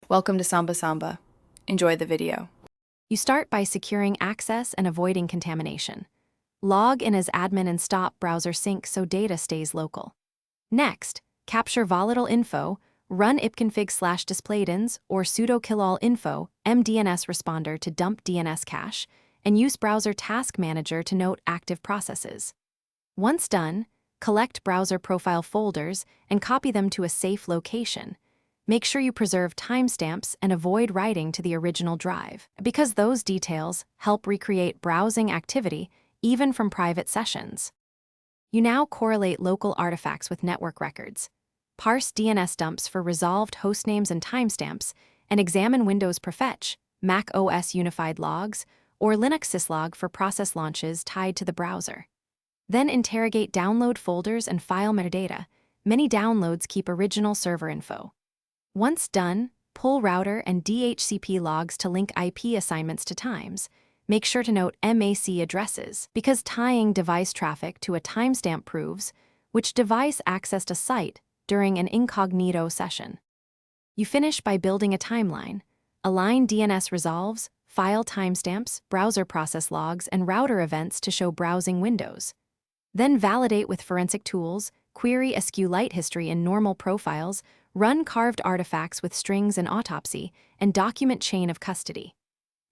Welcome to Samba Samba. Enjoy the video. You start by securing access and avoiding contamination. Log in as admin and stop browser sync so data stays local. Next, capture volatile info, run ipconfig/displayedins or sudo killall info mdns responder to dump DNS cache, and use Browser Task Manager to note active processes. Once done, collect browser profile folders and copy them to a safe location. Make sure you preserve timestamps and avoid writing to the original drive, because those details help recreate browsing activity even from private sessions. You now correlate local artifacts with network records, parse DNS dumps for resolved hostnames and timestamps, and examine Windows Prefetch, Mac OS Unified Logs, or Linux syslog for process launches tied to the browser. Then interrogate download folders and file metadata. Many downloads keep original server info. Once done, pull router and DHCP logs to link IP assignments to times. Make sure to note MAC addresses, because tying device traffic to a timestamp proves which device accessed a site during an incognito session. You finish by building a timeline. Align DNS resolves, file timestamps, browser process logs, and router events to show browsing windows. Then validate with forensic tools, query SQLite history in normal profiles, run carved artifacts with strings and autopsy, and document chain of custody.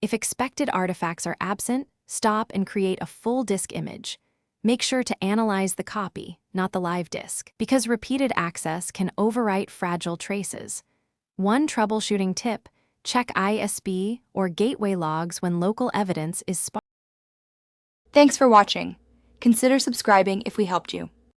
If expected artifacts are absent, stop and create a full disk image. Make sure to analyze the copy, not the live disk, because repeated access can overwrite fragile traces. One troubleshooting tip: check ISB or gateway logs when local evidence is sparse. Thanks for watching. Consider subscribing if we helped you.